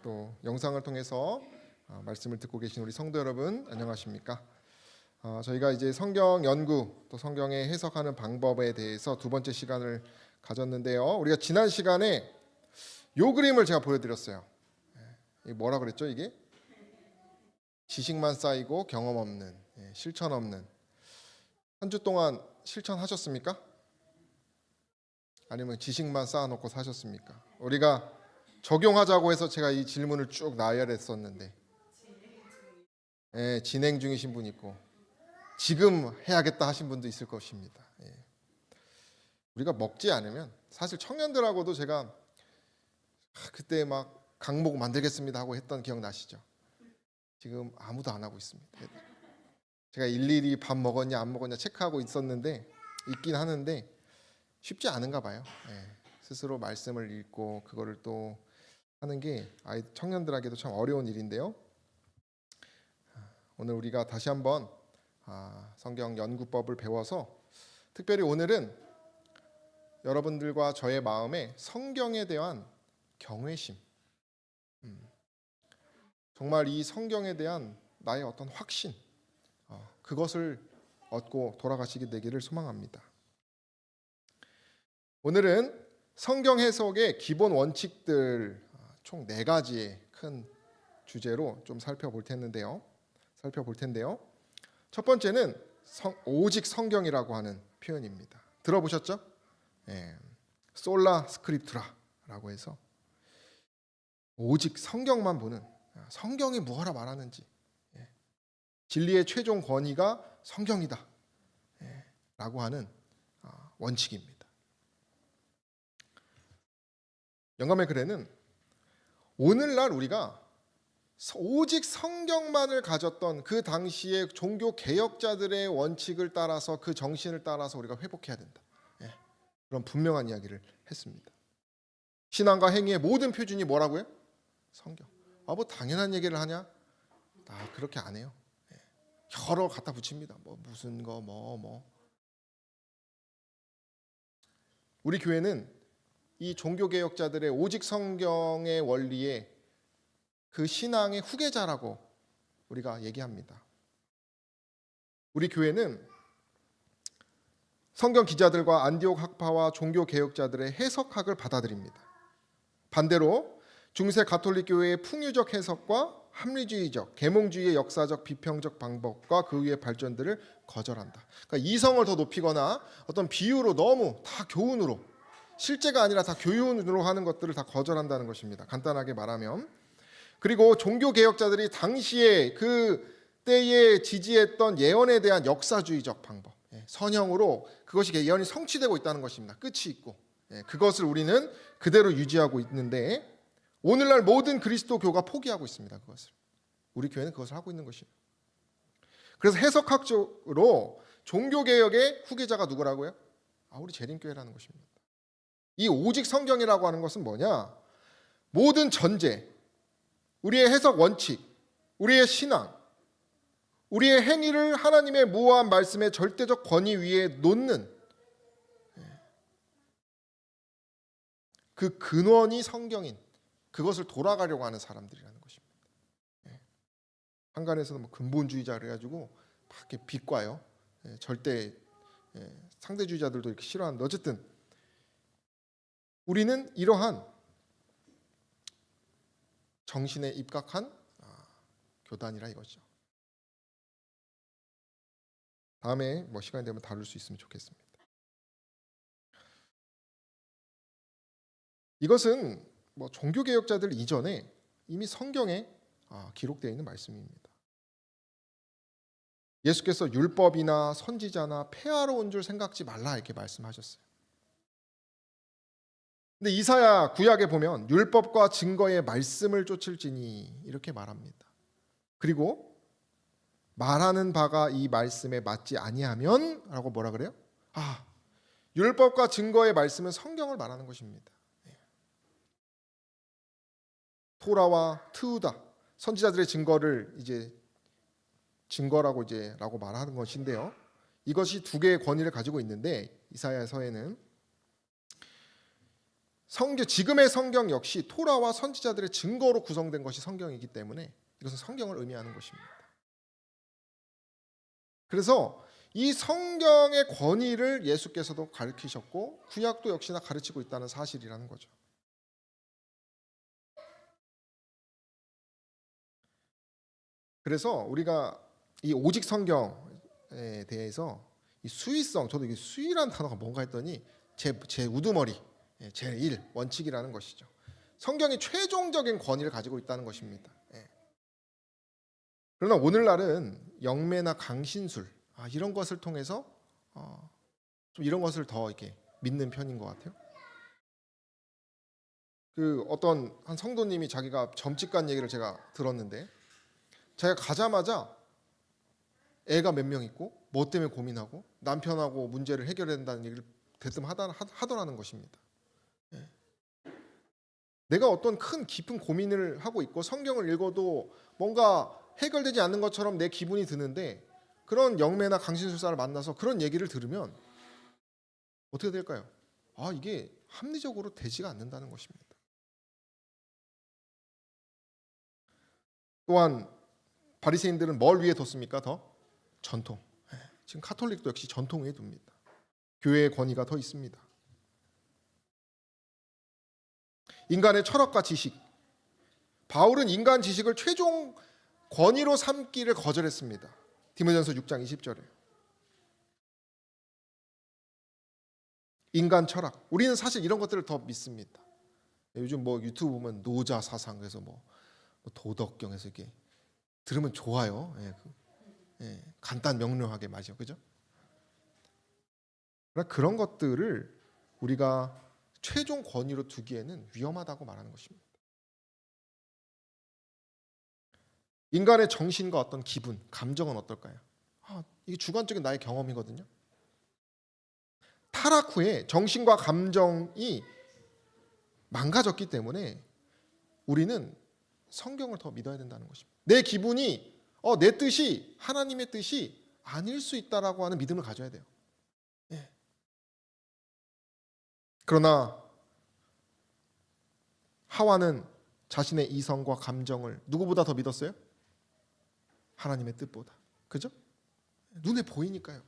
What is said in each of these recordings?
또 영상을 통해서 말씀을 듣고 계신 우리 성도 여러분 안녕하십니까? 저희가 이제 성경 연구 또 성경에 해석하는 방법에 대해서 두 번째 시간을 가졌는데요. 우리가 지난 시간에 요 그림을 제가 보여드렸어요. 이게 뭐라 그랬죠? 이게 지식만 쌓이고 경험 없는, 실천 없는. 한 주 동안 실천하셨습니까? 아니면 지식만 쌓아놓고 사셨습니까? 우리가 적용하자고 해서 제가 이 질문을 쭉 나열했었는데 진행 중이신 분 있고 지금 해야겠다 하신 분도 있을 것입니다. 우리가 먹지 않으면 사실 청년들하고도 제가 그때 막 강목 만들겠습니다 하고 했던 기억 나시죠? 지금 아무도 안 하고 있습니다. 제가 일일이 밥 먹었냐 안 먹었냐 체크하고 있긴 하는데 쉽지 않은가 봐요. 스스로 말씀을 읽고 그거를 또 하는 게 청년들에게도 참 어려운 일인데요. 오늘 우리가 다시 한번 성경 연구법을 배워서 특별히 오늘은 여러분들과 저의 마음에 성경에 대한 경외심, 정말 이 성경에 대한 나의 어떤 확신, 그것을 얻고 돌아가시게 되기를 소망합니다. 오늘은 성경 해석의 기본 원칙들 총 4가지의 큰 주제로 좀 살펴볼 텐데요. 첫 번째는 오직 성경이라고 하는 표현입니다. 들어보셨죠? 솔라 스크립투라라고 해서 오직 성경만 보는, 성경이 무엇라 말하는지, 진리의 최종 권위가 성경이다 라고 하는 원칙입니다. 영감의 글에는 오늘날 우리가 오직 성경만을 가졌던 그 당시의 종교 개혁자들의 원칙을 따라서 그 정신을 따라서 우리가 회복해야 된다. 그런 분명한 이야기를 했습니다. 신앙과 행위의 모든 표준이 뭐라고요? 성경. 뭐 당연한 얘기를 하냐? 그렇게 안 해요. 여러 갖다 붙입니다. 무슨 거 우리 교회는 이 종교개혁자들의 오직 성경의 원리에 그 신앙의 후계자라고 우리가 얘기합니다. 우리 교회는 성경 기자들과 안디옥 학파와 종교개혁자들의 해석학을 받아들입니다. 반대로 중세 가톨릭 교회의 풍유적 해석과 합리주의적, 계몽주의의 역사적 비평적 방법과 그 위의 발전들을 거절한다. 그러니까 이성을 더 높이거나 어떤 비유로 너무 다 교훈으로, 실제가 아니라 다 교훈으로 하는 것들을 다 거절한다는 것입니다. 간단하게 말하면. 그리고 종교개혁자들이 당시에 그 때에 지지했던 예언에 대한 역사주의적 방법, 선형으로 그것이 예언이 성취되고 있다는 것입니다. 끝이 있고 그것을 우리는 그대로 유지하고 있는데 오늘날 모든 그리스도교가 포기하고 있습니다. 그것을. 우리 교회는 그것을 하고 있는 것입니다. 그래서 해석학적으로 종교개혁의 후계자가 누구라고요? 우리 재림교회라는 것입니다. 이 오직 성경이라고 하는 것은 뭐냐? 모든 전제, 우리의 해석 원칙, 우리의 신앙, 우리의 행위를 하나님의 무한한 말씀의 절대적 권위 위에 놓는 그 근원이 성경인 그것을 돌아가려고 하는 사람들이라는 것입니다. 한간에서는 근본주의자 그래가지고 막 이렇게 비꼬아요. 절대 상대주의자들도 이렇게 싫어하는데 어쨌든 우리는 이러한 정신에 입각한 교단이라 이거죠. 다음에 시간이 되면 다룰 수 있으면 좋겠습니다. 이것은 종교개혁자들 이전에 이미 성경에 기록되어 있는 말씀입니다. 예수께서 율법이나 선지자나 폐하러 온 줄 생각지 말라 이렇게 말씀하셨어요. 근데 이사야 구약에 보면 율법과 증거의 말씀을 쫓을지니 이렇게 말합니다. 그리고 말하는 바가 이 말씀에 맞지 아니하면 라고 뭐라 그래요? 율법과 증거의 말씀은 성경을 말하는 것입니다. 토라와 트우다 선지자들의 증거를 증거라고 말하는 것인데요. 이것이 두 개의 권위를 가지고 있는데 이사야서에는 지금의 성경 역시 토라와 선지자들의 증거로 구성된 것이 성경이기 때문에 이것은 성경을 의미하는 것입니다. 그래서 이 성경의 권위를 예수께서도 가르치셨고 구약도 역시나 가르치고 있다는 사실이라는 거죠. 그래서 우리가 이 오직 성경에 대해서 이 수위성, 저도 이게 수위라는 단어가 뭔가 했더니 제 우두머리, 제1 원칙이라는 것이죠. 성경이 최종적인 권위를 가지고 있다는 것입니다. 그러나 오늘날은 영매나 강신술 이런 것을 통해서 좀 이런 것을 더 이렇게 믿는 편인 것 같아요. 그 어떤 한 성도님이 자기가 점집 간 얘기를 제가 들었는데, 자기가 가자마자 애가 몇 명 있고 뭐 때문에 고민하고 남편하고 문제를 해결해야 된다는 얘기를 대뜸 하더라는 것입니다. 내가 어떤 큰 깊은 고민을 하고 있고 성경을 읽어도 뭔가 해결되지 않는 것처럼 내 기분이 드는데, 그런 영매나 강신술사를 만나서 그런 얘기를 들으면 어떻게 될까요? 이게 합리적으로 되지가 않는다는 것입니다. 또한 바리새인들은 뭘 위에 뒀습니까? 더 전통. 지금 카톨릭도 역시 전통 위에 둡니다. 교회의 권위가 더 있습니다. 인간의 철학과 지식. 바울은 인간 지식을 최종 권위로 삼기를 거절했습니다. 디모데전서 6장 20절에. 인간 철학. 우리는 사실 이런 것들을 더 믿습니다. 요즘 뭐 유튜브 보면 노자 사상에서 뭐 도덕경에서 이렇게 들으면 좋아요. 간단 명료하게 맞죠, 그죠? 그러나 그런 것들을 우리가 최종 권위로 두기에는 위험하다고 말하는 것입니다. 인간의 정신과 어떤 기분, 감정은 어떨까요? 이게 주관적인 나의 경험이거든요. 타락 후에 정신과 감정이 망가졌기 때문에 우리는 성경을 더 믿어야 된다는 것입니다. 내 기분이 내 뜻이 하나님의 뜻이 아닐 수 있다라고 하는 믿음을 가져야 돼요. 그러나 하와는 자신의 이성과 감정을 누구보다 더 믿었어요? 하나님의 뜻보다. 그죠? 눈에 보이니까요.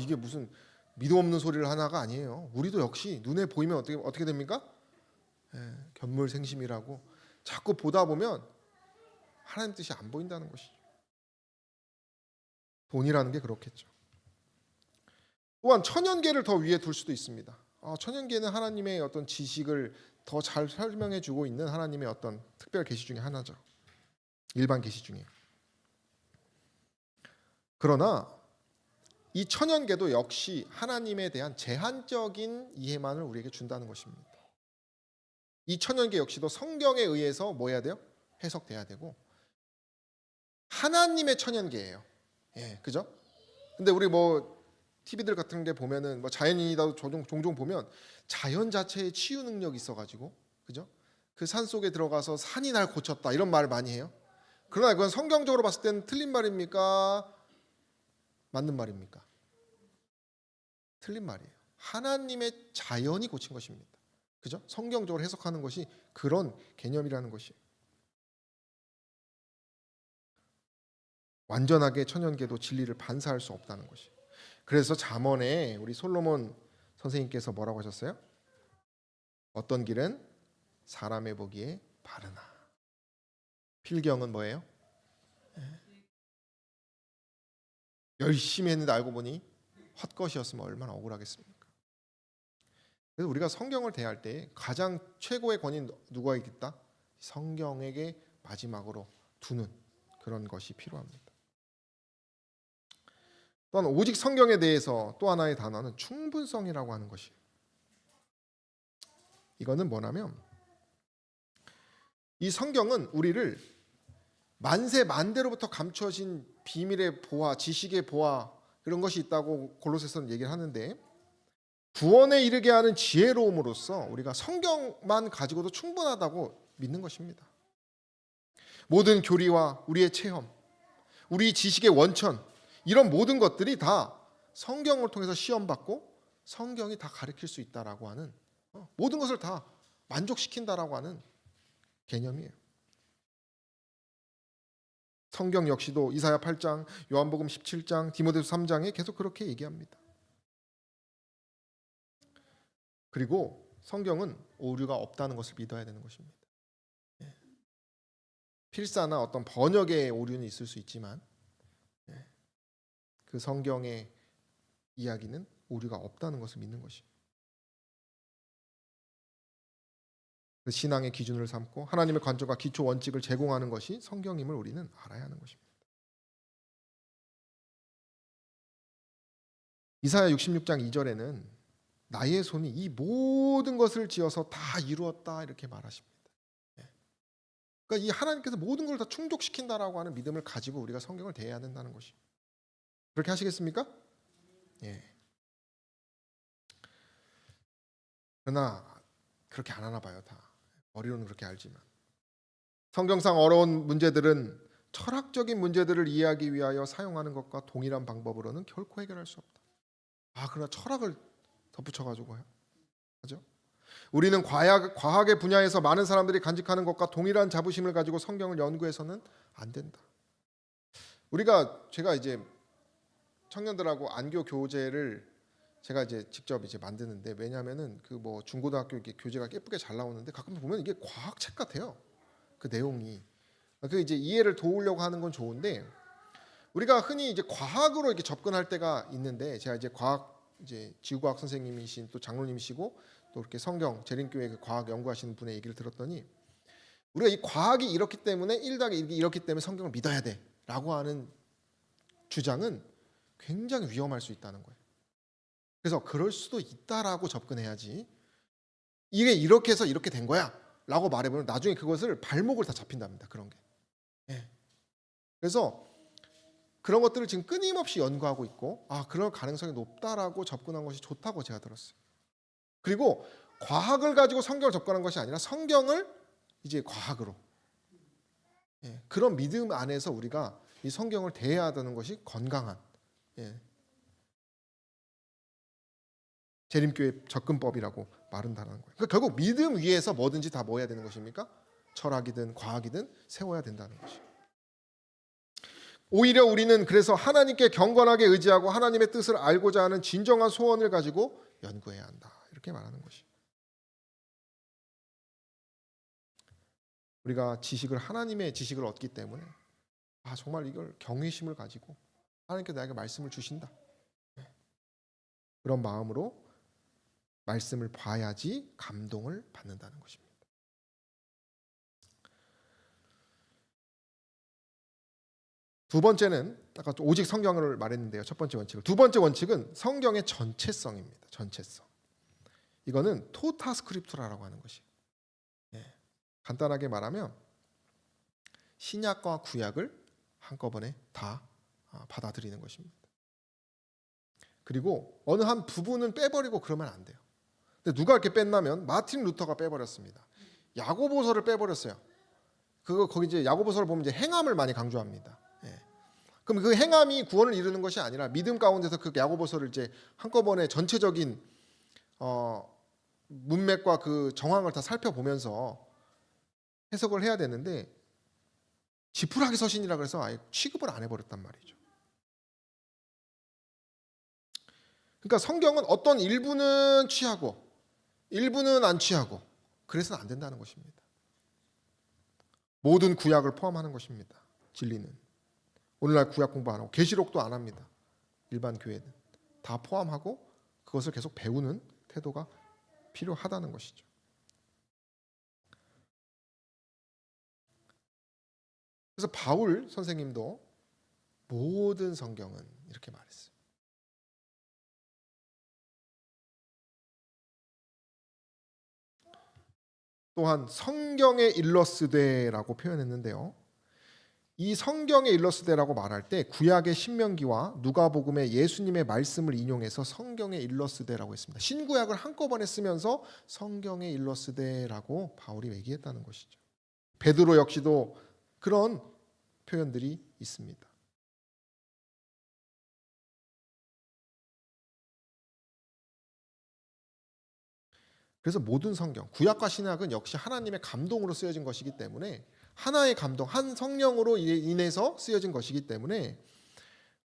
이게 무슨 믿음 없는 소리를 하나가 아니에요. 우리도 역시 눈에 보이면 어떻게 됩니까? 견물생심이라고 자꾸 보다 보면 하나님 뜻이 안 보인다는 것이죠. 돈이라는 게 그렇겠죠. 또한 천연계를 더 위에 둘 수도 있습니다. 천연계는 하나님의 어떤 지식을 더 잘 설명해 주고 있는 하나님의 어떤 특별 계시 중에 하나죠. 일반 계시 중에. 그러나 이 천연계도 역시 하나님에 대한 제한적인 이해만을 우리에게 준다는 것입니다. 이 천연계 역시도 성경에 의해서 뭐 해야 돼요? 해석돼야 되고, 하나님의 천연계예요. 그죠? 근데 우리 뭐 TV들 같은 데 보면은 뭐 자연인이라도 종종 보면 자연 자체의 치유 능력이 있어가지고, 그죠? 그 산 속에 들어가서 산이 날 고쳤다 이런 말을 많이 해요. 그러나 그건 성경적으로 봤을 때는 틀린 말입니까? 맞는 말입니까? 틀린 말이에요. 하나님의 자연이 고친 것입니다. 그죠? 성경적으로 해석하는 것이 그런 개념이라는 것이에요. 완전하게 천연계도 진리를 반사할 수 없다는 것이에요. 그래서 잠언에 우리 솔로몬 선생님께서 뭐라고 하셨어요? 어떤 길은 사람의 보기에 바르나. 필경은 뭐예요? 열심히 했는데 알고 보니 헛것이었으면 얼마나 억울하겠습니까? 그래서 우리가 성경을 대할 때 가장 최고의 권위는 누가 있겠다? 성경에게 마지막으로 두는 그런 것이 필요합니다. 또한 오직 성경에 대해서 또 하나의 단어는 충분성이라고 하는 것이에요. 이거는 뭐냐면 이 성경은 우리를 만세 만대로부터 감춰진 비밀의 보화, 지식의 보화 그런 것이 있다고 골로새서는 얘기를 하는데, 구원에 이르게 하는 지혜로움으로써 우리가 성경만 가지고도 충분하다고 믿는 것입니다. 모든 교리와 우리의 체험, 우리 지식의 원천, 이런 모든 것들이 다 성경을 통해서 시험받고 성경이 다 가르칠 수 있다라고 하는 모든 것을 다 만족시킨다라고 하는 개념이에요. 성경 역시도 이사야 8장, 요한복음 17장, 디모데후서 3장에 계속 그렇게 얘기합니다. 그리고 성경은 오류가 없다는 것을 믿어야 되는 것입니다. 필사나 어떤 번역의 오류는 있을 수 있지만 그 성경의 이야기는 오류가 없다는 것을 믿는 것입니다. 그 신앙의 기준을 삼고 하나님의 관점과 기초 원칙을 제공하는 것이 성경임을 우리는 알아야 하는 것입니다. 이사야 66장 2절에는 나의 손이 이 모든 것을 지어서 다 이루었다 이렇게 말하십니다. 그러니까 이 하나님께서 모든 걸 다 충족시킨다라고 하는 믿음을 가지고 우리가 성경을 대해야 된다는 것이. 그렇게 하시겠습니까? 예. 그러나 그렇게 안 하나 봐요, 다. 머리로는 그렇게 알지만. 성경상 어려운 문제들은 철학적인 문제들을 이해하기 위하여 사용하는 것과 동일한 방법으로는 결코 해결할 수 없다. 그러나 철학을 덧붙여가지고 하죠. 우리는 과학의 분야에서 많은 사람들이 간직하는 것과 동일한 자부심을 가지고 성경을 연구해서는 안 된다. 제가 이제 청년들하고 안교 교재를 제가 이제 직접 이제 만드는데, 왜냐하면은 그 뭐 중고등학교 이게 교재가 예쁘게 잘 나오는데 가끔 보면 이게 과학책 같아요. 그 내용이. 그 이제 이해를 도우려고 하는 건 좋은데, 우리가 흔히 이제 과학으로 이렇게 접근할 때가 있는데, 제가 이제 이제 지구과학 선생님이신 또 장로님이시고 또 이렇게 성경 재림교회 그 과학 연구하시는 분의 얘기를 들었더니, 우리가 이 과학이 이렇기 때문에 1더하기 1이 이렇기 때문에 성경을 믿어야 돼라고 하는 주장은 굉장히 위험할 수 있다는 거예요. 그래서 그럴 수도 있다라고 접근해야지, 이게 이렇게 해서 이렇게 된 거야 라고 말해보면 나중에 그것을 발목을 다 잡힌답니다. 그런 게. 그래서 그런 것들을 지금 끊임없이 연구하고 있고, 그럴 가능성이 높다라고 접근한 것이 좋다고 제가 들었어요. 그리고 과학을 가지고 성경을 접근한 것이 아니라 성경을 이제 과학으로, 그런 믿음 안에서 우리가 이 성경을 대해야 하는 것이 건강한 재림교회 접근법이라고 말한다는 거예요. 그러니까 결국 믿음 위에서 뭐든지 다 뭐 해야 되는 것입니까? 철학이든 과학이든 세워야 된다는 것이죠. 오히려 우리는 그래서 하나님께 경건하게 의지하고 하나님의 뜻을 알고자 하는 진정한 소원을 가지고 연구해야 한다, 이렇게 말하는 것이죠. 우리가 하나님의 지식을 얻기 때문에 정말 이걸 경외심을 가지고 하나님께 나에게 말씀을 주신다, 그런 마음으로 말씀을 봐야지 감동을 받는다는 것입니다. 두 번째는 아까 오직 성경을 말했는데요. 첫 번째 원칙을. 두 번째 원칙은 성경의 전체성입니다. 전체성. 이거는 토타 스크립투라라고 하는 것이에요. 간단하게 말하면 신약과 구약을 한꺼번에 다 받아들이는 것입니다. 그리고 어느 한 부분은 빼버리고 그러면 안 돼요. 근데 누가 이렇게 뺐냐면 마틴 루터가 빼버렸습니다. 야고보서를 빼버렸어요. 거기 이제 야고보서를 보면 이제 행함을 많이 강조합니다. 그럼 그 행함이 구원을 이루는 것이 아니라 믿음 가운데서 그 야고보서를 이제 한꺼번에 전체적인 문맥과 그 정황을 다 살펴보면서 해석을 해야 되는데, 지푸라기 서신이라 그래서 아예 취급을 안 해버렸단 말이죠. 그러니까 성경은 어떤 일부는 취하고 일부는 안 취하고 그래서는 안 된다는 것입니다. 모든 구약을 포함하는 것입니다. 진리는. 오늘날 구약 공부 안 하고 계시록도 안 합니다. 일반 교회는 다 포함하고 그것을 계속 배우는 태도가 필요하다는 것이죠. 그래서 바울 선생님도 모든 성경은 이렇게 말했어요. 또한 성경의 일러스되라고 표현했는데요. 이 성경의 일러스되라고 말할 때 구약의 신명기와 누가복음의 예수님의 말씀을 인용해서 성경의 일러스되라고 했습니다. 신구약을 한꺼번에 쓰면서 성경의 일러스되라고 바울이 얘기했다는 것이죠. 베드로 역시도 그런 표현들이 있습니다. 그래서 모든 성경, 구약과 신약은 역시 하나님의 감동으로 쓰여진 것이기 때문에 하나의 감동, 한 성령으로 인해서 쓰여진 것이기 때문에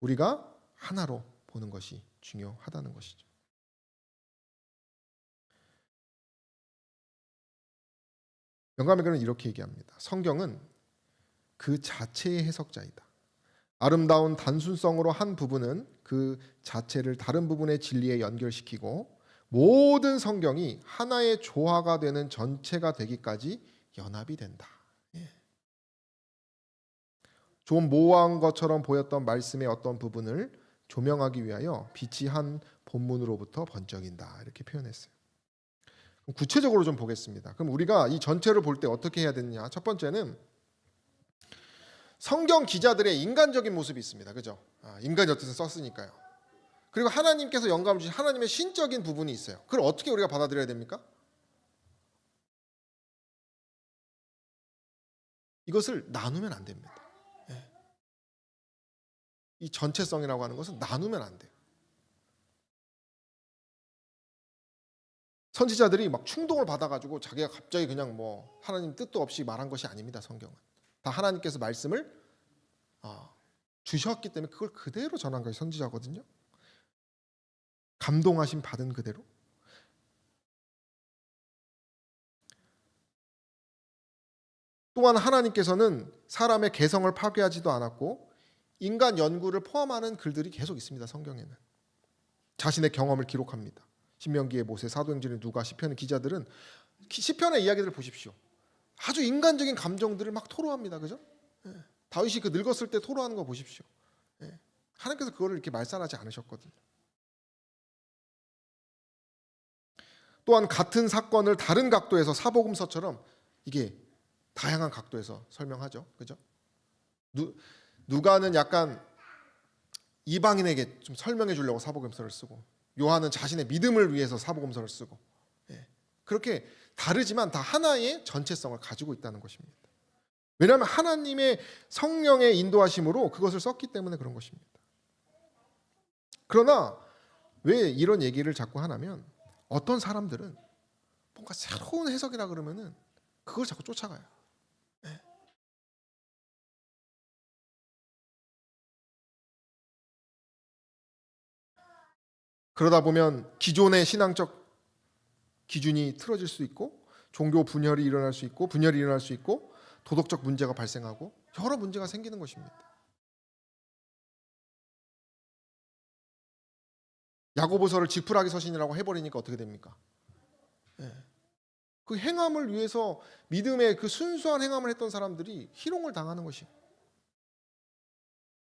우리가 하나로 보는 것이 중요하다는 것이죠. 영감의 글은 이렇게 얘기합니다. 성경은 그 자체의 해석자이다. 아름다운 단순성으로 한 부분은 그 자체를 다른 부분의 진리에 연결시키고 모든 성경이 하나의 조화가 되는 전체가 되기까지 연합이 된다. 좀 모호한 것처럼 보였던 말씀의 어떤 부분을 조명하기 위하여 빛이 한 본문으로부터 번쩍인다. 이렇게 표현했어요. 구체적으로 좀 보겠습니다. 그럼 우리가 이 전체를 볼 때 어떻게 해야 되느냐? 첫 번째는 성경 기자들의 인간적인 모습이 있습니다. 그죠? 인간이 어쨌든 썼으니까요. 그리고 하나님께서 영감을 주신 하나님의 신적인 부분이 있어요. 그걸 어떻게 우리가 받아들여야 됩니까? 이것을 나누면 안 됩니다. 이 전체성이라고 하는 것은 나누면 안 돼요. 선지자들이 막 충동을 받아가지고 자기가 갑자기 그냥 뭐 하나님 뜻도 없이 말한 것이 아닙니다. 성경은 다 하나님께서 말씀을 주셨기 때문에 그걸 그대로 전한 것이 선지자거든요. 감동하심 받은 그대로. 또한 하나님께서는 사람의 개성을 파괴하지도 않았고 인간 연구를 포함하는 글들이 계속 있습니다. 성경에는 자신의 경험을 기록합니다. 신명기에 모세, 사도행전에 누가, 시편의 기자들은 시편의 이야기들을 보십시오. 아주 인간적인 감정들을 막 토로합니다. 그죠? 다윗이 그 늙었을 때 토로하는 거 보십시오. 하나님께서 그거를 이렇게 말살하지 않으셨거든요. 또한 같은 사건을 다른 각도에서 사복음서처럼 이게 다양한 각도에서 설명하죠. 그죠? 누가는 약간 이방인에게 좀 설명해 주려고 사복음서를 쓰고, 요한은 자신의 믿음을 위해서 사복음서를 쓰고, 그렇게 다르지만 다 하나의 전체성을 가지고 있다는 것입니다. 왜냐하면 하나님의 성령의 인도하심으로 그것을 썼기 때문에 그런 것입니다. 그러나 왜 이런 얘기를 자꾸 하냐면 어떤 사람들은 뭔가 새로운 해석이라 그러면은 그걸 자꾸 쫓아가요. 그러다 보면 기존의 신앙적 기준이 틀어질 수 있고 종교 분열이 일어날 수 있고 도덕적 문제가 발생하고 여러 문제가 생기는 것입니다. 야고보서를 지푸라기 서신이라고 해버리니까 어떻게 됩니까? 그 행함을 위해서 믿음의 그 순수한 행함을 했던 사람들이 희롱을 당하는 것이.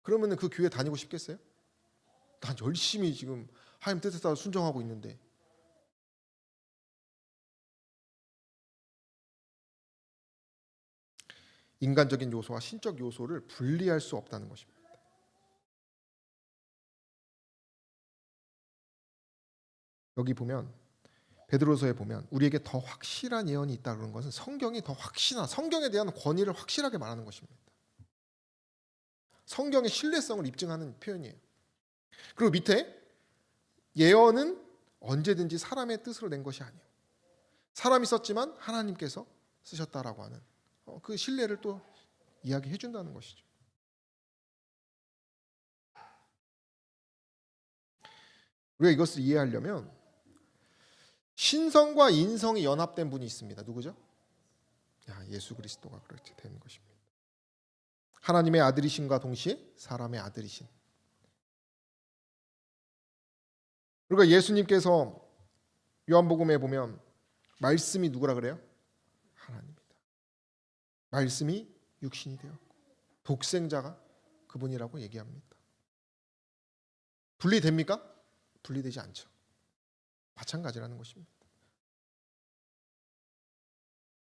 그러면 그 교회 다니고 싶겠어요? 난 열심히 지금 하나님 뜻에 따라 순종하고 있는데. 인간적인 요소와 신적 요소를 분리할 수 없다는 것입니다. 여기 보면 베드로서에 보면 우리에게 더 확실한 예언이 있다 그런 것은 성경이 더 확실한 성경에 대한 권위를 확실하게 말하는 것입니다. 성경의 신뢰성을 입증하는 표현이에요. 그리고 밑에 예언은 언제든지 사람의 뜻으로 낸 것이 아니에요. 사람이 썼지만 하나님께서 쓰셨다라고 하는 그 신뢰를 또 이야기해 준다는 것이죠. 우리가 이것을 이해하려면 신성과 인성이 연합된 분이 있습니다. 누구죠? 예수 그리스도가 그렇게 되는 것입니다. 하나님의 아들이심과 동시에 사람의 아들이신. 그러니까 예수님께서 요한복음에 보면 말씀이 누구라 그래요? 하나님이다. 말씀이 육신이 되었고 독생자가 그분이라고 얘기합니다. 분리됩니까? 분리되지 않죠. 마찬가지라는 것입니다.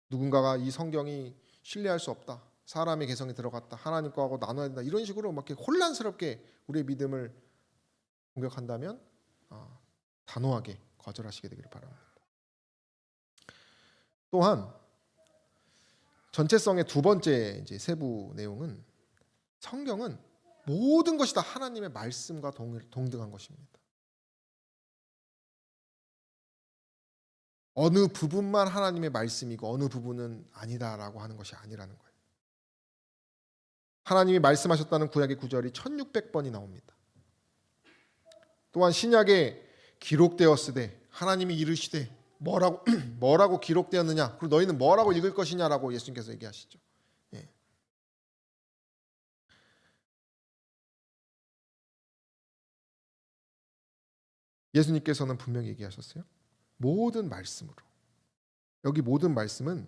누군가가 이 성경이 신뢰할 수 없다. 사람의 개성이 들어갔다. 하나님 거하고 나눠야 된다. 이런 식으로 막 이렇게 혼란스럽게 우리의 믿음을 공격한다면 단호하게 거절하시게 되기를 바랍니다. 또한 전체성의 두 번째 이제 세부 내용은 성경은 모든 것이 다 하나님의 말씀과 동등한 것입니다. 어느 부분만 하나님의 말씀이고 어느 부분은 아니다라고 하는 것이 아니라는 거예요. 하나님이 말씀하셨다는 구약의 구절이 1600번이 나옵니다. 또한 신약에 기록되었으되 하나님이 이르시되 뭐라고 기록되었느냐, 그리고 너희는 뭐라고 읽을 것이냐라고 예수님께서 얘기하시죠. 예. 예수님께서는 분명히 얘기하셨어요. 모든 말씀으로. 여기 모든 말씀은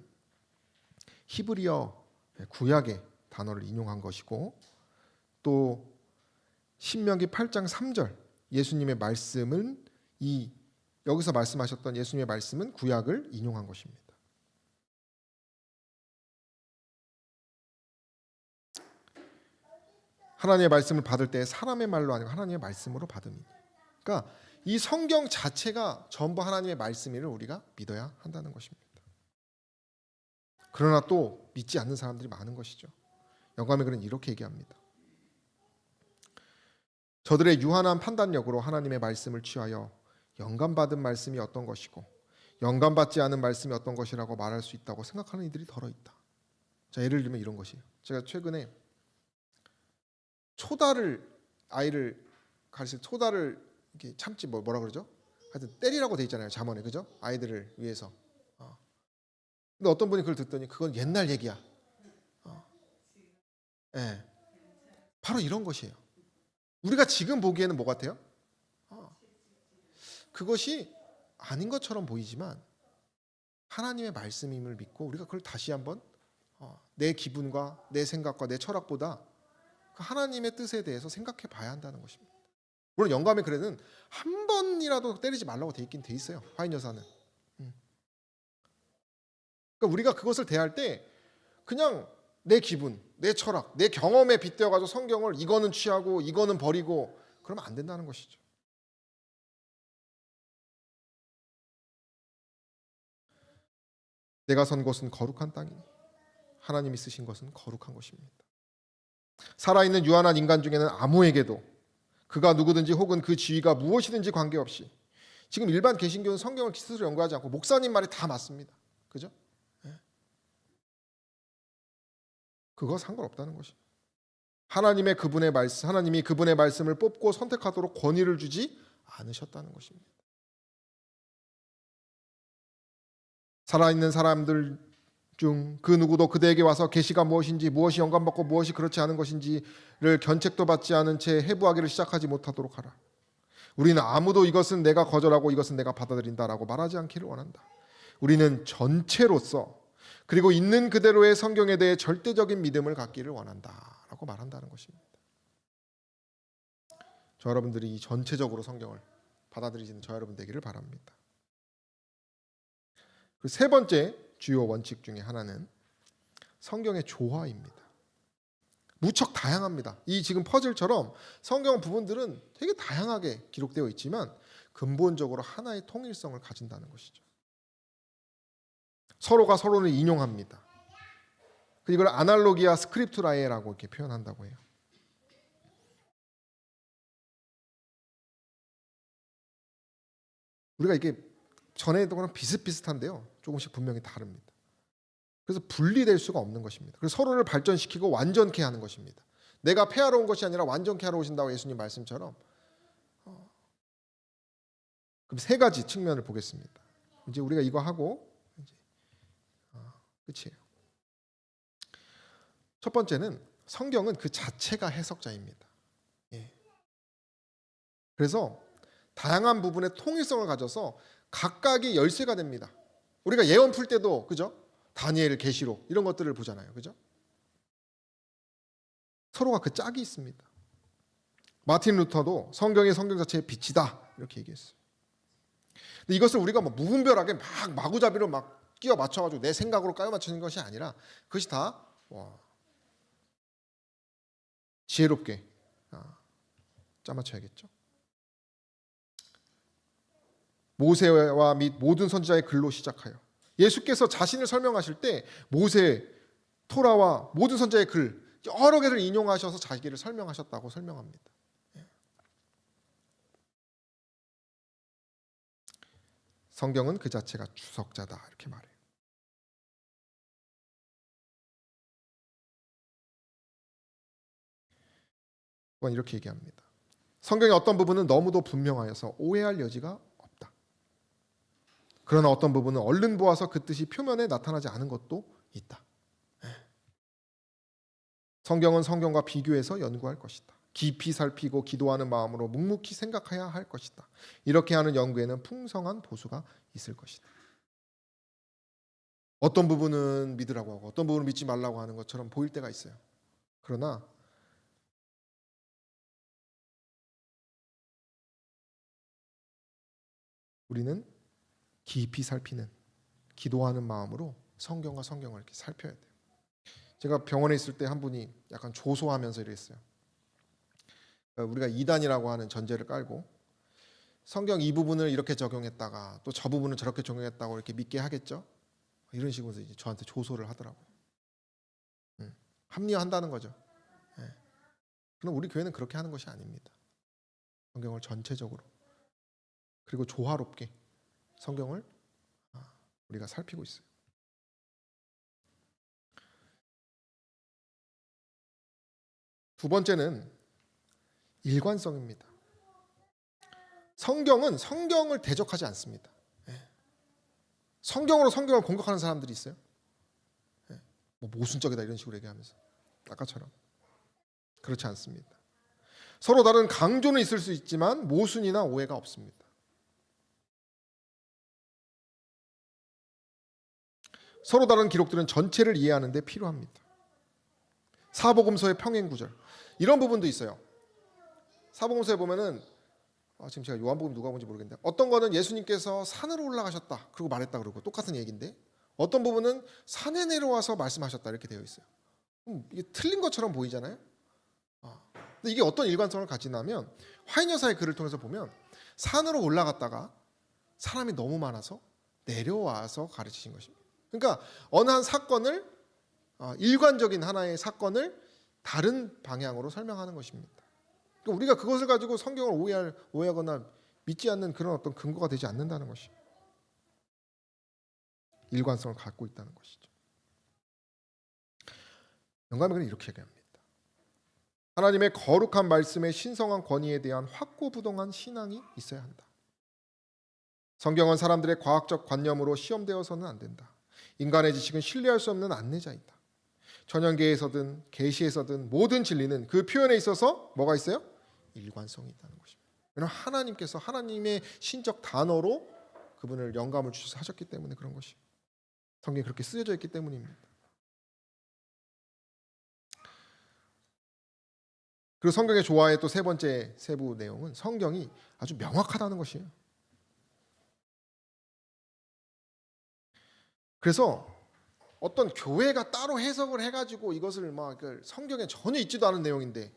히브리어 구약의 단어를 인용한 것이고, 또 신명기 8장 3절 예수님의 말씀은 여기서 말씀하셨던 예수님의 말씀은 구약을 인용한 것입니다. 하나님의 말씀을 받을 때 사람의 말로 아니고 하나님의 말씀으로 받음이니. 그러니까 이 성경 자체가 전부 하나님의 말씀임을 우리가 믿어야 한다는 것입니다. 그러나 또 믿지 않는 사람들이 많은 것이죠. 영감의 글은 이렇게 얘기합니다. 저들의 유한한 판단력으로 하나님의 말씀을 취하여 영감받은 말씀이 어떤 것이고 영감받지 않은 말씀이 어떤 것이라고 말할 수 있다고 생각하는 이들이 더러 있다. 자, 예를 들면 이런 것이에요. 제가 최근에 아이를 가르칠 초다를 이렇게 참지 뭐라 그러죠? 하여튼 때리라고 돼 있잖아요, 잠언에. 그죠? 아이들을 위해서. 근데 어떤 분이 그걸 듣더니 그건 옛날 얘기야. 네. 바로 이런 것이에요. 우리가 지금 보기에는 뭐 같아요? 그것이 아닌 것처럼 보이지만 하나님의 말씀임을 믿고 우리가 그걸 다시 한번 내 기분과 내 생각과 내 철학보다 그 하나님의 뜻에 대해서 생각해 봐야 한다는 것입니다. 물론 영감의 글에는 한 번이라도 때리지 말라고 돼 있긴 돼 있어요. 화인 여사는. 그러니까 우리가 그것을 대할 때 그냥 내 기분, 내 철학, 내 경험에 빗대어가지고 성경을 이거는 취하고 이거는 버리고 그러면 안 된다는 것이죠. 내가 선 곳은 거룩한 땅이니 하나님이 쓰신 것은 거룩한 것입니다. 살아있는 유한한 인간 중에는 아무에게도 그가 누구든지 혹은 그 지위가 무엇이든지 관계없이, 지금 일반 개신교는 성경을 스스로 연구하지 않고 목사님 말이 다 맞습니다. 그죠? 그거 상관없다는 것입니다. 하나님이 그분의 말씀을 뽑고 선택하도록 권위를 주지 않으셨다는 것입니다. 살아있는 사람들 중 그 누구도 그대에게 와서 계시가 무엇인지, 무엇이 영감받고 무엇이 그렇지 않은 것인지를 견책도 받지 않은 채 해부하기를 시작하지 못하도록 하라. 우리는 아무도 이것은 내가 거절하고 이것은 내가 받아들인다라고 말하지 않기를 원한다. 우리는 전체로서 그리고 있는 그대로의 성경에 대해 절대적인 믿음을 갖기를 원한다라고 말한다는 것입니다. 저 여러분들이 이 전체적으로 성경을 받아들이시는 저 여러분 되기를 바랍니다. 그 세 번째 주요 원칙 중에 하나는 성경의 조화입니다. 무척 다양합니다. 이 지금 퍼즐처럼 성경 부분들은 되게 다양하게 기록되어 있지만 근본적으로 하나의 통일성을 가진다는 것이죠. 서로가 서로를 인용합니다. 이걸 아날로기아 스크립투라에라고 이렇게 표현한다고 해요. 우리가 이게 전에 했던 거랑 비슷비슷한데요, 조금씩 분명히 다릅니다. 그래서 분리될 수가 없는 것입니다. 그래서 서로를 발전시키고 완전케 하는 것입니다. 내가 폐하러 온 것이 아니라 완전케 하러 오신다고 예수님 말씀처럼. 그럼 세 가지 측면을 보겠습니다. 이제 우리가 이거 하고 이제 끝이에요. 첫 번째는 성경은 그 자체가 해석자입니다. 그래서 다양한 부분의 통일성을 가져서 각각이 열쇠가 됩니다. 우리가 예언 풀 때도 그죠? 다니엘, 계시록 이런 것들을 보잖아요. 그죠? 서로가 그 짝이 있습니다. 마틴 루터도 성경이 성경 자체의 빛이다 이렇게 얘기했어요. 근데 이것을 우리가 뭐 무분별하게 막 마구잡이로 막 끼워 맞춰가지고 내 생각으로 까여 맞추는 것이 아니라 그것이 다 지혜롭게 짜맞춰야겠죠. 모세와 및 모든 선지자의 글로 시작하여, 예수께서 자신을 설명하실 때 모세, 토라와 모든 선지자의 글 여러 개를 인용하셔서 자기를 설명하셨다고 설명합니다. 성경은 그 자체가 주석자다 이렇게 말해요. 또한 이렇게 얘기합니다. 성경의 어떤 부분은 너무도 분명하여서 오해할 여지가 없다. 그러나 어떤 부분은 얼른 보아서 그 뜻이 표면에 나타나지 않은 것도 있다. 성경은 성경과 비교해서 연구할 것이다. 깊이 살피고 기도하는 마음으로 묵묵히 생각해야 할 것이다. 이렇게 하는 연구에는 풍성한 보수가 있을 것이다. 어떤 부분은 믿으라고 하고 어떤 부분은 믿지 말라고 하는 것처럼 보일 때가 있어요. 그러나 우리는 깊이 살피는 기도하는 마음으로 성경과 성경을 이렇게 살펴야 돼요. 제가 병원에 있을 때 한 분이 약간 조소하면서 이랬어요. 우리가 이단이라고 하는 전제를 깔고 성경 이 부분을 이렇게 적용했다가 또 저 부분을 저렇게 적용했다고 이렇게 믿게 하겠죠? 이런 식으로 이제 저한테 조소를 하더라고요. 합리화한다는 거죠. 그럼 우리 교회는 그렇게 하는 것이 아닙니다. 성경을 전체적으로 그리고 조화롭게 성경을 우리가 살피고 있어요. 두 번째는 일관성입니다. 성경은 성경을 대적하지 않습니다. 성경으로 성경을 공격하는 사람들이 있어요. 뭐 모순적이다 이런 식으로 얘기하면서 아까처럼 그렇지 않습니다. 서로 다른 강조는 있을 수 있지만 모순이나 오해가 없습니다. 서로 다른 기록들은 전체를 이해하는 데 필요합니다. 사복음서의 평행 구절 이런 부분도 있어요. 사복음서에 보면은 지금 제가 요한복음 누가 본지 모르겠는데 어떤 거는 예수님께서 산으로 올라가셨다 그리고 말했다 그러고 똑같은 얘기인데 어떤 부분은 산에 내려와서 말씀하셨다 이렇게 되어 있어요. 이게 틀린 것처럼 보이잖아요. 근데 이게 어떤 일관성을 가지냐면 화인여사의 글을 통해서 보면 산으로 올라갔다가 사람이 너무 많아서 내려와서 가르치신 것입니다. 그러니까 어느 한 사건을 일관적인 하나의 사건을 다른 방향으로 설명하는 것입니다. 그러니까 우리가 그것을 가지고 성경을 오해하거나 믿지 않는 그런 어떤 근거가 되지 않는다는 것이 일관성을 갖고 있다는 것이죠. 영감은 이렇게 얘기합니다. 하나님의 거룩한 말씀의 신성한 권위에 대한 확고부동한 신앙이 있어야 한다. 성경은 사람들의 과학적 관념으로 시험되어서는 안 된다. 인간의 지식은 신뢰할 수 없는 안내자이다. 전형계에서든 계시에서든 모든 진리는 그 표현에 있어서 뭐가 있어요? 일관성이 있다는 것입니다. 왜냐하면 하나님께서 하나님의 신적 단어로 그분을 영감을 주셔서 하셨기 때문에 그런 것이에요. 성경이 그렇게 쓰여져 있기 때문입니다. 그리고 성경의 조화의 또 세 번째 세부 내용은 성경이 아주 명확하다는 것이에요. 그래서 어떤 교회가 따로 해석을 해가지고 이것을 막 성경에 전혀 있지도 않은 내용인데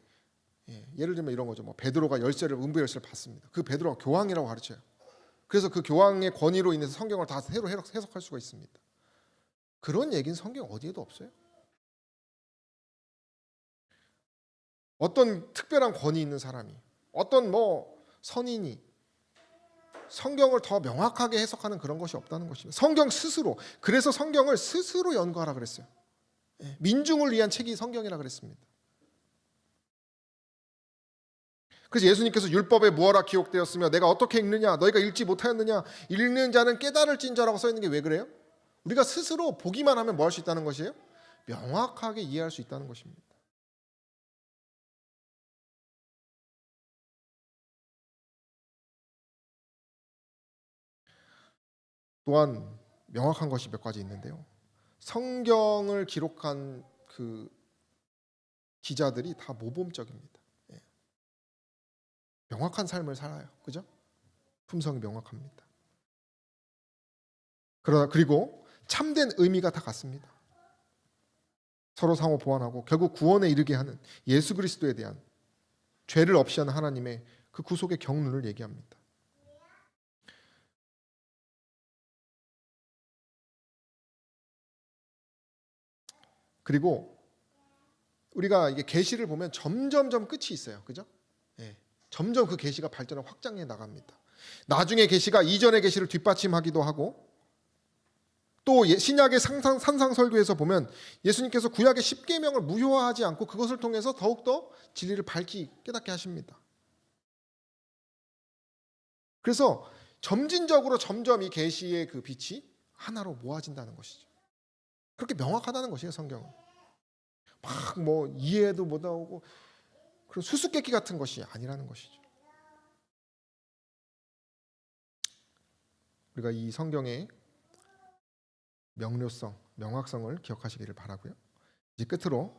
예를 들면 이런 거죠. 뭐 베드로가 음부 열쇠를 받습니다. 그 베드로가 교황이라고 가르쳐요. 그래서 그 교황의 권위로 인해서 성경을 다 새로 해석할 수가 있습니다. 그런 얘기는 성경 어디에도 없어요. 어떤 특별한 권위 있는 사람이 어떤 선인이 성경을 더 명확하게 해석하는 그런 것이 없다는 것입니다. 성경 스스로 그래서 성경을 스스로 연구하라 그랬어요. 민중을 위한 책이 성경이라 그랬습니다. 그래서 예수님께서 율법에 무엇라 기록되었으며 내가 어떻게 읽느냐 너희가 읽지 못하였느냐 읽는 자는 깨달을진저라고 써 있는 게 왜 그래요? 우리가 스스로 보기만 하면 뭐 할 수 있다는 것이에요? 명확하게 이해할 수 있다는 것입니다. 또한 명확한 것이 몇 가지 있는데요. 성경을 기록한 그 기자들이 다 모범적입니다. 명확한 삶을 살아요. 그죠? 품성이 명확합니다. 그리고 참된 의미가 다 같습니다. 서로 상호 보완하고 결국 구원에 이르게 하는 예수 그리스도에 대한 죄를 없이 하는 하나님의 그 구속의 경륜을 얘기합니다. 그리고 우리가 이게 계시를 보면 점점점 끝이 있어요. 그죠? 점점 그 계시가 발전하고 확장해 나갑니다. 나중의 계시가 이전의 계시를 뒷받침하기도 하고, 또 신약의 산상설교에서 보면 예수님께서 구약의 십계명을 무효화하지 않고 그것을 통해서 더욱더 진리를 밝히 깨닫게 하십니다. 그래서 점진적으로 점점 이 계시의 그 빛이 하나로 모아진다는 것이죠. 그렇게 명확하다는 것이에요, 성경은. 막 뭐 이해도 못하고 그런 수수께끼 같은 것이 아니라는 것이죠. 우리가 이 성경의 명료성, 명확성을 기억하시기를 바라고요. 이제 끝으로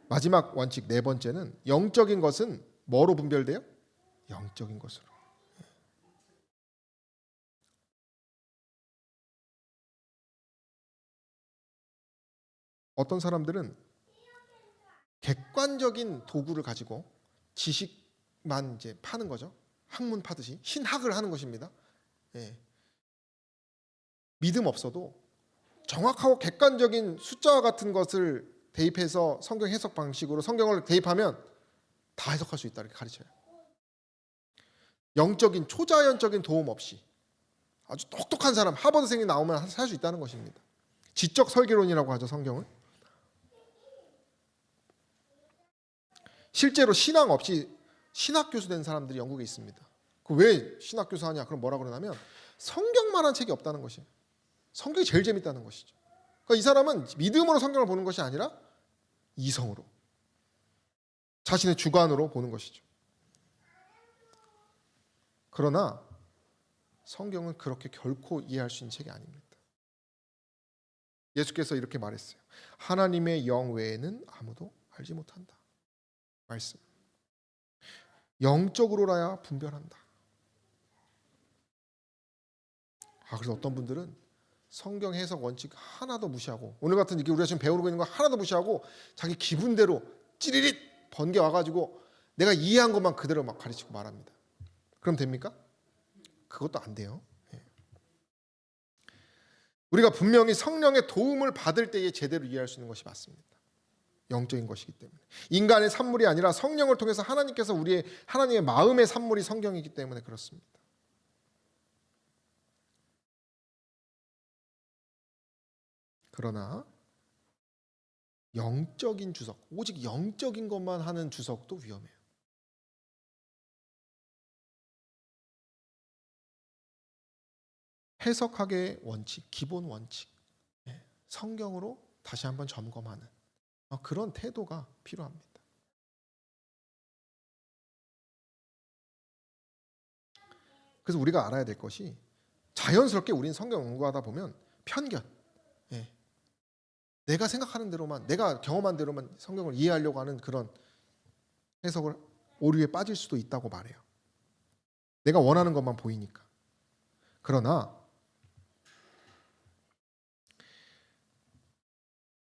마지막 원칙 네 번째는 영적인 것은 뭐로 분별돼요? 영적인 것으로. 어떤 사람들은 객관적인 도구를 가지고 지식만 이제 파는 거죠. 학문 파듯이 신학을 하는 것입니다. 예. 믿음 없어도 정확하고 객관적인 숫자와 같은 것을 대입해서 성경 해석 방식으로 성경을 대입하면 다 해석할 수 있다 이렇게 가르쳐요. 영적인 초자연적인 도움 없이 아주 똑똑한 사람 하버드생이 나오면 할 수 있다는 것입니다. 지적 설계론이라고 하죠, 성경을. 실제로 신앙 없이 신학 교수 된 사람들이 영국에 있습니다. 왜 신학 교수 하냐? 그럼 뭐라 그러냐면 성경만한 책이 없다는 것이에요. 성경이 제일 재밌다는 것이죠. 그러니까 이 사람은 믿음으로 성경을 보는 것이 아니라 이성으로, 자신의 주관으로 보는 것이죠. 그러나 성경은 그렇게 결코 이해할 수 있는 책이 아닙니다. 예수께서 이렇게 말했어요. 하나님의 영 외에는 아무도 알지 못한다. 말씀. 영적으로라야 분별한다. 그래서 어떤 분들은 성경 해석 원칙 하나도 무시하고, 오늘 같은 이렇게 우리가 지금 배우고 있는 거 하나도 무시하고 자기 기분대로 찌리릿 번개 와가지고 내가 이해한 것만 그대로 막 가르치고 말합니다. 그럼 됩니까? 그것도 안 돼요. 우리가 분명히 성령의 도움을 받을 때에 제대로 이해할 수 있는 것이 맞습니다. 영적인 것이기 때문에. 인간의 산물이 아니라 성령을 통해서 하나님께서 하나님의 마음의 산물이 성경이기 때문에 그렇습니다. 그러나 영적인 주석, 오직 영적인 것만 하는 주석도 위험해요. 해석학의 원칙, 기본 원칙, 성경으로 다시 한번 점검하는 그런 태도가 필요합니다. 그래서 우리가 알아야 될 것이, 자연스럽게 우리는 성경 연구하다 보면 편견, 내가 생각하는 대로만, 내가 경험한 대로만 성경을 이해하려고 하는 그런 해석을 오류에 빠질 수도 있다고 말해요. 내가 원하는 것만 보이니까. 그러나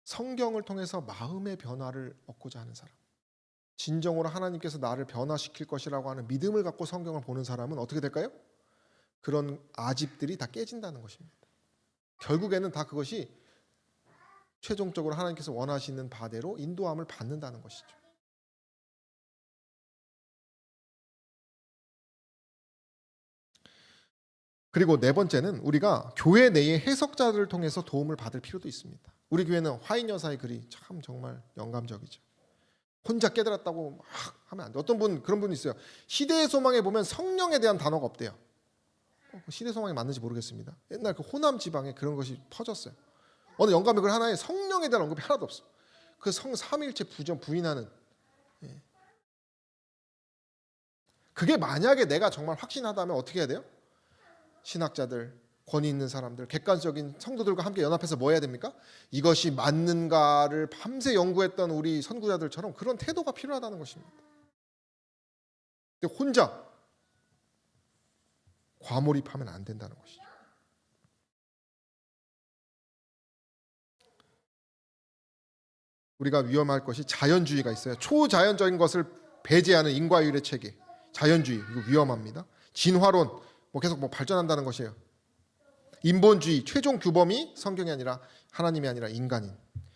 성경을 통해서 마음의 변화를 얻고자 하는 사람, 진정으로 하나님께서 나를 변화시킬 것이라고 하는 믿음을 갖고 성경을 보는 사람은 어떻게 될까요? 그런 아집들이 다 깨진다는 것입니다. 결국에는 다 그것이 최종적으로 하나님께서 원하시는 바대로 인도함을 받는다는 것이죠. 그리고 네 번째는 우리가 교회 내의 해석자들을 통해서 도움을 받을 필요도 있습니다. 우리 교회는 화인 여사의 글이 참 정말 영감적이죠. 혼자 깨달았다고 막 하면 안 돼. 어떤 분, 그런 분이 있어요. 시대의 소망에 보면 성령에 대한 단어가 없대요. 시대의 소망이 맞는지 모르겠습니다. 옛날 그 호남 지방에 그런 것이 퍼졌어요. 어느 영감의 글 하나에 성령에 대한 언급이 하나도 없어. 그 삼위일체 부인하는. 그게 만약에 내가 정말 확신하다면 어떻게 해야 돼요? 신학자들, 권위 있는 사람들, 객관적인 성도들과 함께 연합해서 뭐 해야 됩니까? 이것이 맞는가를 밤새 연구했던 우리 선구자들처럼 그런 태도가 필요하다는 것입니다. 근데 혼자 과몰입하면 안 된다는 것이죠. 우리가 위험할 것이 자연주의가 있어요. 초자연적인 것을 배제하는 인과율의 체계, 자연주의, 이거 위험합니다. 진화론, 계속 발전한다는 것이에요. 인본주의, 최종 규범이 성경이 아니라 하나님이 아니라 인간인.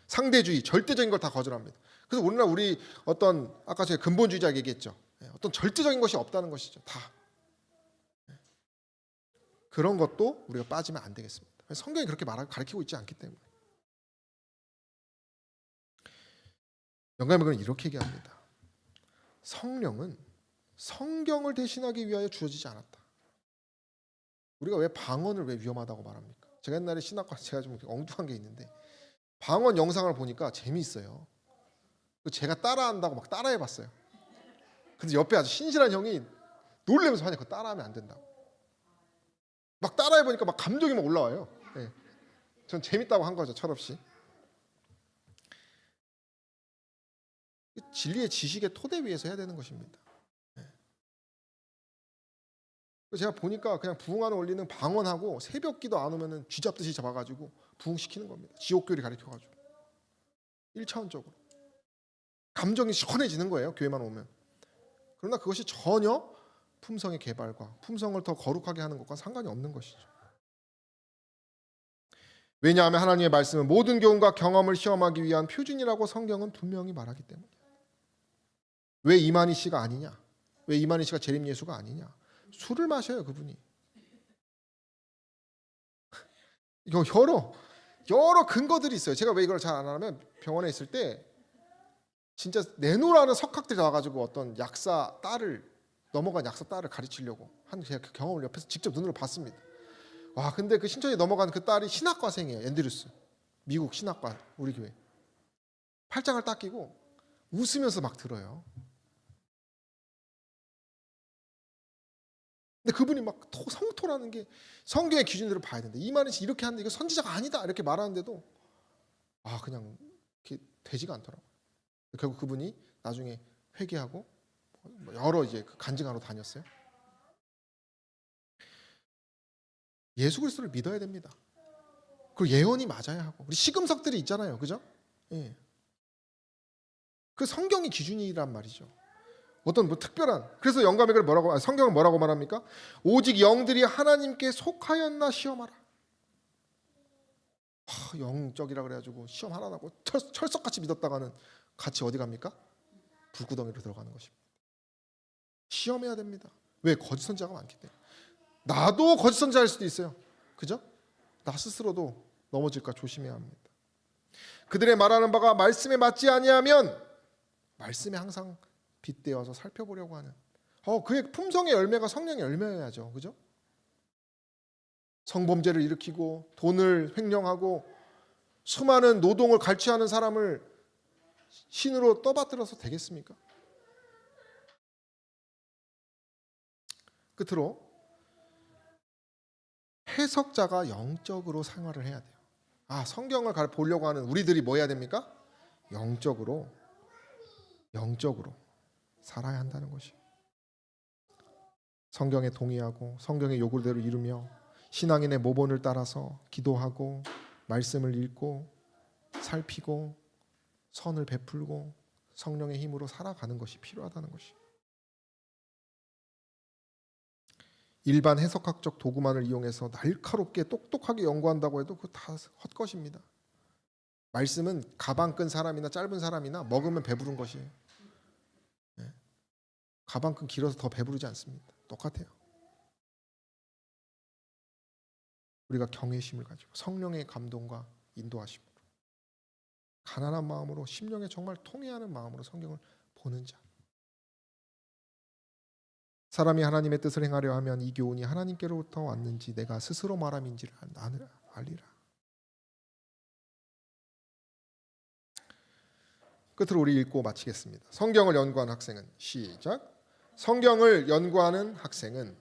상대주의, 절대적인 걸 다 거절합니다. 그래서 오늘날 우리 어떤, 아까 제가 근본주의자 얘기했죠. 어떤 절대적인 것이 없다는 것이죠. 다. 그런 것도 우리가 빠지면 안 되겠습니다. 성경이 그렇게 가르치고 있지 않기 때문에. 영감은 이렇게 얘기합니다. 성령은 성경을 대신하기 위하여 주어지지 않았다. 우리가 왜 방언을 왜 위험하다고 말합니까? 제가 옛날에 신학과 제가 좀 엉뚱한 게 있는데 방언 영상을 보니까 재미있어요. 제가 따라한다고 막 따라해봤어요. 근데 옆에 아주 신실한 형이 놀래면서 하냐, 그거 따라하면 안 된다고. 막 따라해보니까 막 감정이 막 올라와요. 네. 전 재밌다고 한 거죠, 철없이. 진리의 지식의 토대 위에서 해야 되는 것입니다. 네. 제가 보니까 그냥 부흥하는 원리는 방언하고 새벽기도 안 오면은 쥐잡듯이 잡아가지고 부흥시키는 겁니다. 지옥교리 가르쳐가지고 1차원적으로 감정이 시원해지는 거예요, 교회만 오면. 그러나 그것이 전혀 품성의 개발과 품성을 더 거룩하게 하는 것과 상관이 없는 것이죠. 왜냐하면 하나님의 말씀은 모든 교훈과 경험을 시험하기 위한 표준이라고 성경은 분명히 말하기 때문이에요. 왜 이만희 씨가 아니냐? 왜 이만희 씨가 재림 예수가 아니냐? 술을 마셔요, 그분이. 이거 여러 근거들이 있어요. 제가 왜 이걸 잘 안 하냐면 병원에 있을 때 진짜 내노라는 석학들이 나와가지고 어떤 넘어간 약사 딸을 가르치려고 한 제가 그 경험을 옆에서 직접 눈으로 봤습니다. 와, 근데 그 신천지 넘어간 그 딸이 신학과생이에요. 앤드루스, 미국 신학과 우리 교회. 팔짱을 딱 끼고 웃으면서 막 들어요. 근데 그분이 막 성토라는 게 성경의 기준대로 봐야 된다. 이만희 씨 이렇게 하는데 이거 선지자가 아니다 이렇게 말하는데도 그냥 이렇게 되지가 않더라고요. 결국 그분이 나중에 회개하고 여러 이제 간증하러 다녔어요. 예수 그리스도를 믿어야 됩니다. 그리고 예언이 맞아야 하고 우리 시금석들이 있잖아요, 그죠? 예. 그 성경이 기준이란 말이죠. 어떤 특별한 그래서 영감에게 성경은 뭐라고 말합니까? 오직 영들이 하나님께 속하였나 시험하라. 영적이라 그래가지고 시험 하나 나고 철석같이 믿었다가는 같이 어디 갑니까? 불구덩이로 들어가는 것입니다. 시험해야 됩니다. 왜? 거짓 선지자가 많기 때문에. 나도 거짓 선지자일 수도 있어요. 그죠? 나 스스로도 넘어질까 조심해야 합니다. 그들의 말하는 바가 말씀에 맞지 아니하면 말씀에 항상 빗대어서 살펴보려고 하는 그의 품성의 열매가 성령의 열매여야죠. 그죠? 성범죄를 일으키고 돈을 횡령하고 수많은 노동을 갈취하는 사람을 신으로 떠받들어서 되겠습니까? 끝으로 해석자가 영적으로 생활을 해야 돼요. 성경을 보려고 하는 우리들이 뭐 해야 됩니까? 영적으로 살아야 한다는 것이. 성경에 동의하고 성경의 요구대로 이루며 신앙인의 모본을 따라서 기도하고 말씀을 읽고 살피고 선을 베풀고 성령의 힘으로 살아가는 것이 필요하다는 것이. 일반 해석학적 도구만을 이용해서 날카롭게 똑똑하게 연구한다고 해도 그거 다 헛것입니다. 말씀은 가방 끈 사람이나 짧은 사람이나 먹으면 배부른 것이에요. 가방 끈 길어서 더 배부르지 않습니다. 똑같아요. 우리가 경외심을 가지고 성령의 감동과 인도하심으로 가난한 마음으로 심령에 정말 통회하는 마음으로 성경을 보는 자. 사람이 하나님의 뜻을 행하려 하면 이 교훈이 하나님께로부터 왔는지 내가 스스로 말함인지를 알리라. 끝으로 우리 읽고 마치겠습니다. 성경을 연구하는 학생은 시작. 성경을 연구하는 학생은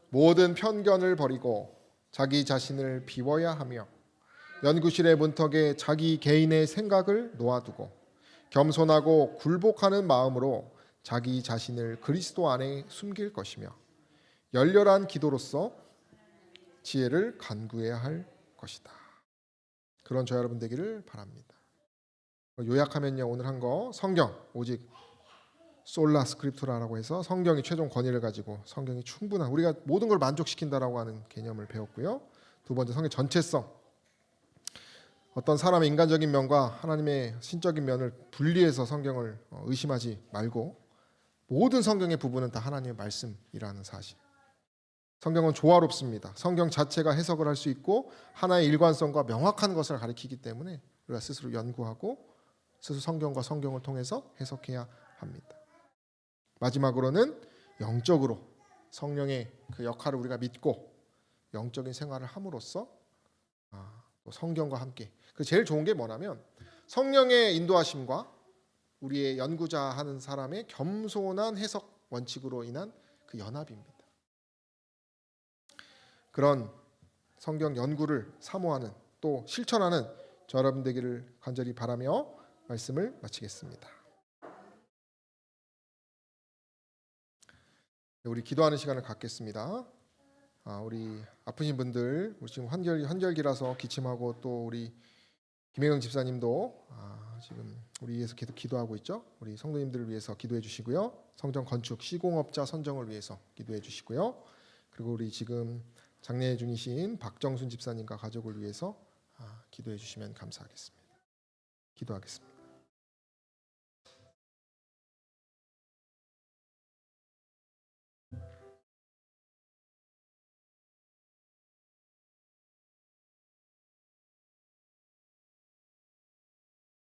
모든 편견을 버리고 자기 자신을 비워야 하며 연구실의 문턱에 자기 개인의 생각을 놓아두고 겸손하고 굴복하는 마음으로 자기 자신을 그리스도 안에 숨길 것이며 열렬한 기도로서 지혜를 간구해야 할 것이다. 그런 저 여러분 되기를 바랍니다. 요약하면요, 오늘 한 거 성경 오직 솔라 스크립투라라고 해서 성경이 최종 권위를 가지고 성경이 충분한 우리가 모든 걸 만족시킨다라고 하는 개념을 배웠고요. 두 번째 성경 전체성. 어떤 사람의 인간적인 면과 하나님의 신적인 면을 분리해서 성경을 의심하지 말고 모든 성경의 부분은 다 하나님의 말씀이라는 사실. 성경은 조화롭습니다. 성경 자체가 해석을 할 수 있고 하나의 일관성과 명확한 것을 가리키기 때문에 우리가 스스로 연구하고 스스로 성경과 성경을 통해서 해석해야 합니다. 마지막으로는 영적으로 성령의 그 역할을 우리가 믿고 영적인 생활을 함으로써 또 성경과 함께 그 제일 좋은 게 뭐냐면 성령의 인도하심과 우리의 연구자 하는 사람의 겸손한 해석 원칙으로 인한 그 연합입니다. 그런 성경 연구를 사모하는 또 실천하는 저 여러분 되기를 간절히 바라며 말씀을 마치겠습니다. 우리 기도하는 시간을 갖겠습니다. 우리 아프신 분들, 우리 지금 환절기라서 기침하고 또 우리 김혜경 집사님도 지금 우리 위해서 계속 기도하고 있죠. 우리 성도님들을 위해서 기도해 주시고요. 성전 건축 시공업자 선정을 위해서 기도해 주시고요. 그리고 우리 지금 장례 중이신 박정순 집사님과 가족을 위해서 기도해 주시면 감사하겠습니다. 기도하겠습니다.